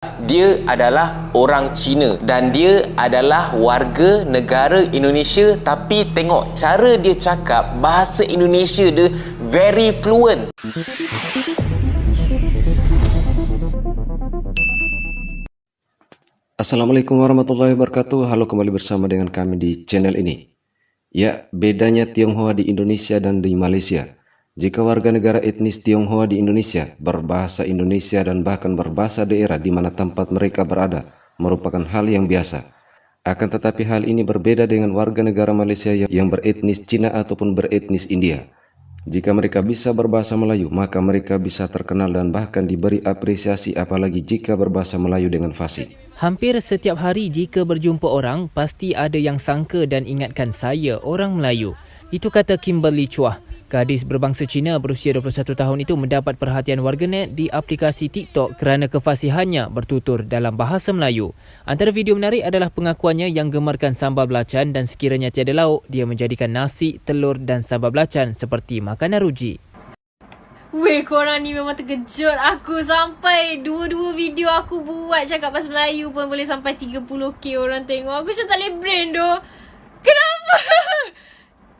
Dia adalah orang Cina dan dia adalah warga negara Indonesia, tapi tengok cara dia cakap bahasa Indonesia dia very fluent. Assalamualaikum warahmatullahi wabarakatuh. Halo, kembali bersama dengan kami di channel ini. Ya, bedanya Tionghoa di Indonesia dan di Malaysia. Jika warga negara etnis Tionghoa di Indonesia berbahasa Indonesia dan bahkan berbahasa daerah di mana tempat mereka berada merupakan hal yang biasa. Akan tetapi hal ini berbeda dengan warga negara Malaysia yang beretnis Cina ataupun beretnis India. Jika mereka bisa berbahasa Melayu, maka mereka bisa terkenal dan bahkan diberi apresiasi, apalagi jika berbahasa Melayu dengan fasih. Hampir setiap hari jika berjumpa orang, pasti ada yang sangka dan ingatkan saya orang Melayu. Itu kata Kimberly Chua. Gadis berbangsa Cina berusia 21 tahun itu mendapat perhatian warganet di aplikasi TikTok kerana kefasihannya bertutur dalam bahasa Melayu. Antara video menarik adalah pengakuannya yang gemarkan sambal belacan dan sekiranya tiada lauk, dia menjadikan nasi, telur dan sambal belacan seperti makanan ruji. Weh, korang ni memang terkejut aku sampai dua-dua video aku buat cakap bahasa Melayu pun boleh sampai 30k orang tengok. Aku macam tak boleh brain doh. Kenapa?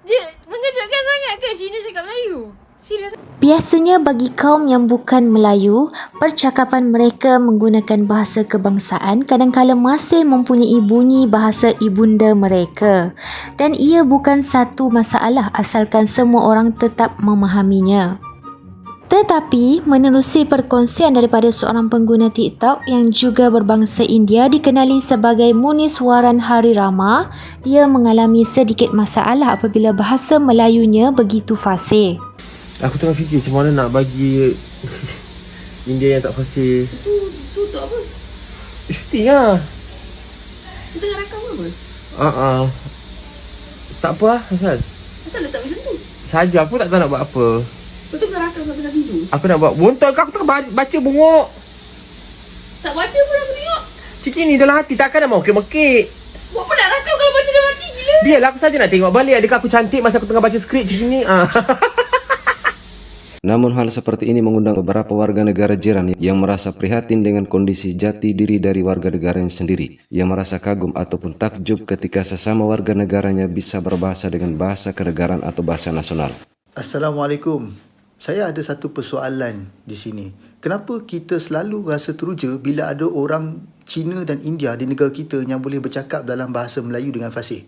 Dia mengejutkan sangat ke Cina cakap Melayu? Serius? Biasanya bagi kaum yang bukan Melayu, percakapan mereka menggunakan bahasa kebangsaan kadang-kala masih mempunyai bunyi bahasa ibunda mereka. Dan ia bukan satu masalah asalkan semua orang tetap memahaminya. Tetapi, menerusi perkongsian daripada seorang pengguna TikTok yang juga berbangsa India dikenali sebagai Muniswaran Hari Rama, dia mengalami sedikit masalah apabila bahasa Melayunya begitu fasih. Aku tengah fikir macam mana nak bagi India yang tak fasih. Tu apa? Shooting lah. Tu tengah rakam apa? Tak apa lah, Asal. Asal letak macam tu? Saja, aku tak tahu nak buat apa. Kau tengah rakam kat tengah tidur? Aku nak buat bontot kau, aku tengah baca bungok. Tak baca pun aku tengok. Cik ni dalam hati takkan nak mau mekik-mekik. Buat apa nak rakam kalau baca dalam hati gila? Biarlah aku saja nak tengok balik adakah aku cantik masa aku tengah baca skrip cik ni. Namun hal seperti ini mengundang beberapa warga negara jiran yang merasa prihatin dengan kondisi jati diri dari warga negaranya sendiri, yang merasa kagum ataupun takjub ketika sesama warga negaranya bisa berbahasa dengan bahasa kenegaraan atau bahasa nasional. Assalamualaikum. Saya ada satu persoalan di sini. Kenapa kita selalu rasa teruja bila ada orang Cina dan India di negara kita yang boleh bercakap dalam bahasa Melayu dengan fasih?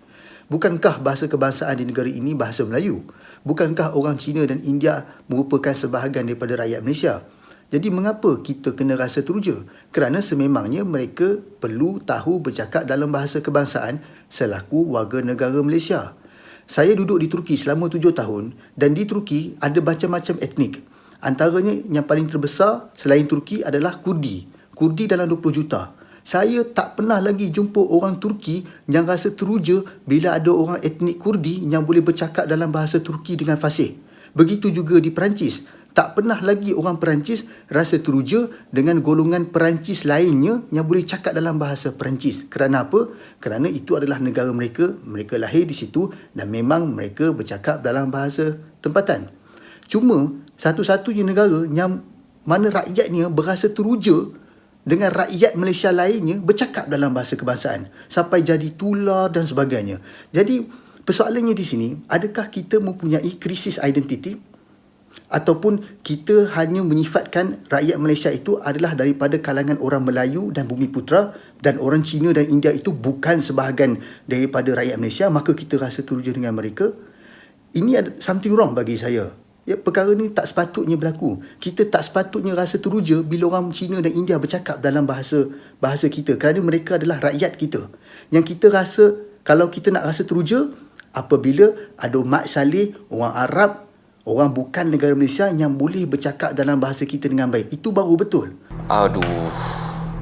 Bukankah bahasa kebangsaan di negara ini bahasa Melayu? Bukankah orang Cina dan India merupakan sebahagian daripada rakyat Malaysia? Jadi mengapa kita kena rasa teruja? Kerana sememangnya mereka perlu tahu bercakap dalam bahasa kebangsaan selaku warga negara Malaysia. Saya duduk di Turki selama 7 tahun dan di Turki ada macam-macam etnik. Antaranya yang paling terbesar selain Turki adalah Kurdi. Kurdi dalam 20 juta. Saya tak pernah lagi jumpa orang Turki yang rasa teruja bila ada orang etnik Kurdi yang boleh bercakap dalam bahasa Turki dengan fasih. Begitu juga di Perancis. Tak pernah lagi orang Perancis rasa teruja dengan golongan Perancis lainnya yang boleh cakap dalam bahasa Perancis. Kerana apa? Kerana itu adalah negara mereka, mereka lahir di situ dan memang mereka bercakap dalam bahasa tempatan. Cuma satu-satunya negara yang mana rakyatnya berasa teruja dengan rakyat Malaysia lainnya bercakap dalam bahasa kebangsaan sampai jadi tular dan sebagainya. Jadi persoalannya di sini, adakah kita mempunyai krisis identiti? Ataupun kita hanya menyifatkan rakyat Malaysia itu adalah daripada kalangan orang Melayu dan Bumiputera dan orang Cina dan India itu bukan sebahagian daripada rakyat Malaysia, maka kita rasa teruja dengan mereka? Ini ada something wrong bagi saya. Ya, perkara ni tak sepatutnya berlaku. Kita tak sepatutnya rasa teruja bila orang Cina dan India bercakap dalam bahasa kita kerana mereka adalah rakyat kita. Yang kita rasa, kalau kita nak rasa teruja apabila ada Mat Saleh, orang Arab, orang bukan negara Malaysia yang boleh bercakap dalam bahasa kita dengan baik. Itu baru betul. Aduh,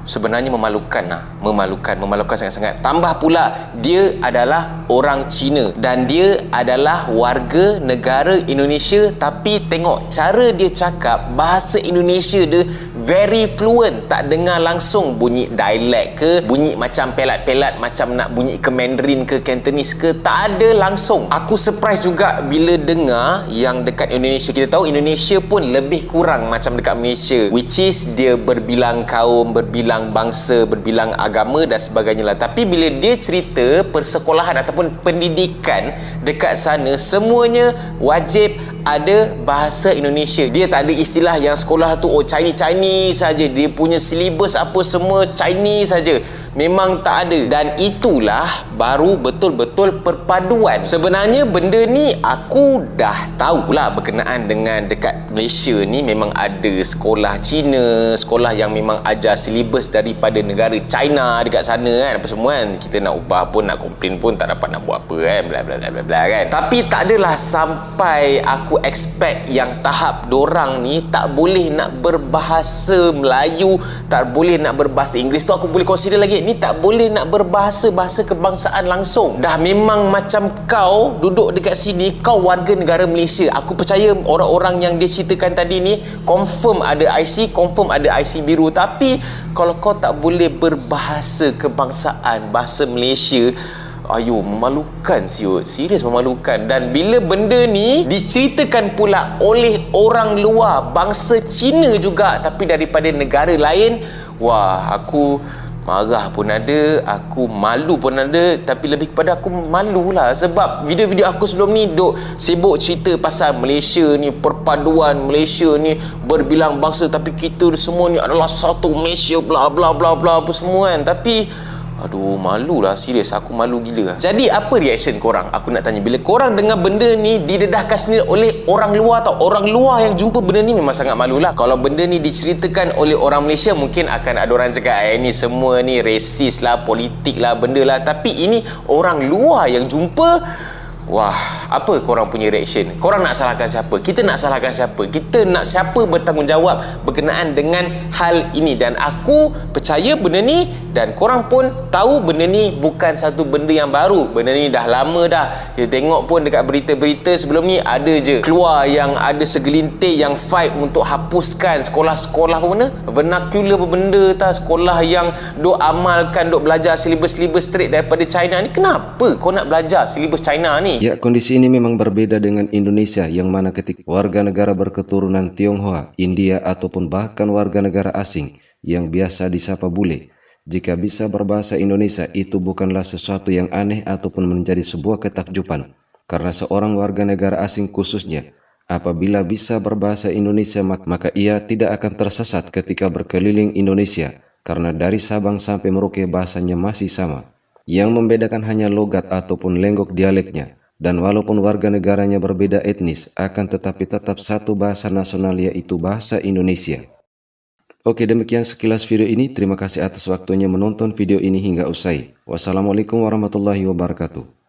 sebenarnya memalukan lah. Memalukan sangat-sangat. Tambah pula, dia adalah orang Cina dan dia adalah warga negara Indonesia, tapi tengok cara dia cakap bahasa Indonesia dia very fluent, tak dengar langsung bunyi dialect ke, bunyi macam pelat-pelat macam nak bunyi ke Mandarin ke Cantonese ke, tak ada langsung. Aku surprise juga bila dengar yang dekat Indonesia. Kita tahu Indonesia pun lebih kurang macam dekat Malaysia, which is dia berbilang kaum, berbilang bangsa, berbilang agama dan sebagainya lah. Tapi bila dia cerita persekolahan ataupun pendidikan dekat sana, semuanya wajib ada bahasa Indonesia. Dia tak ada istilah yang sekolah tu Chinese saja. Dia punya silibus apa semua Chinese saja. Memang tak ada. Dan itulah baru betul-betul perpaduan. Sebenarnya benda ni aku dah tahulah berkenaan dengan dekat Malaysia ni memang ada sekolah Cina, sekolah yang memang ajar silibus daripada negara China dekat sana kan, apa semua kan. Kita nak ubah pun, nak komplain pun tak dapat nak buat apa kan, bla bla bla bla kan. Tapi tak adalah sampai aku expect yang tahap dorang ni tak boleh nak berbahasa Melayu, tak boleh nak berbahasa Inggeris tu aku boleh consider lagi. Ni tak boleh nak berbahasa kebangsaan langsung. Dah memang macam kau duduk dekat sini, kau warga negara Malaysia. Aku percaya orang-orang yang dia ceritakan tadi ni confirm ada IC, confirm ada IC biru. Tapi kalau kau tak boleh berbahasa kebangsaan, bahasa Malaysia, ayo, memalukan siut. Serius memalukan. Dan bila benda ni diceritakan pula oleh orang luar, bangsa Cina juga, tapi daripada negara lain, wah, aku marah pun ada, aku malu pun ada. Tapi lebih kepada aku malu lah. Sebab video-video aku sebelum ni duk sibuk cerita pasal Malaysia ni, perpaduan Malaysia ni, berbilang bangsa, tapi kita semua ni adalah satu Malaysia, bla bla bla bla apa semua kan. Tapi aduh, malu lah. Serius, aku malu gila. Jadi apa reaction korang? Aku nak tanya, bila korang dengar benda ni didedahkan sendiri oleh orang luar tau. Orang luar yang jumpa benda ni memang sangat malu lah. Kalau benda ni diceritakan oleh orang Malaysia, mungkin akan ada orang cakap ni semua ni resis lah, politik lah, benda lah. Tapi ini orang luar yang jumpa. Wah, apa korang punya reaction? Korang nak salahkan siapa? Kita nak salahkan siapa? Kita nak siapa bertanggungjawab berkenaan dengan hal ini? Dan aku percaya benda ni, dan korang pun tahu benda ni bukan satu benda yang baru. Benda ni dah lama dah. Kita tengok pun dekat berita-berita sebelum ni ada je keluar yang ada segelintir yang fight untuk hapuskan sekolah-sekolah apa benda, vernacular apa benda tak, sekolah yang duk amalkan, duk belajar silibus-silibus straight daripada China ni. Kenapa kau nak belajar silibus China ni? Ya, kondisi ini memang berbeda dengan Indonesia, yang mana ketika warga negara berketurunan Tionghoa, India ataupun bahkan warga negara asing yang biasa disapa bule, jika bisa berbahasa Indonesia itu bukanlah sesuatu yang aneh ataupun menjadi sebuah ketakjuban. Karena seorang warga negara asing khususnya, apabila bisa berbahasa Indonesia, maka ia tidak akan tersesat ketika berkeliling Indonesia, karena dari Sabang sampai Merauke bahasanya masih sama. Yang membedakan hanya logat ataupun lenggok dialeknya. Dan walaupun warga negaranya berbeda etnis, akan tetapi tetap satu bahasa nasional, yaitu bahasa Indonesia. Oke, demikian sekilas video ini. Terima kasih atas waktunya menonton video ini hingga usai. Wassalamualaikum warahmatullahi wabarakatuh.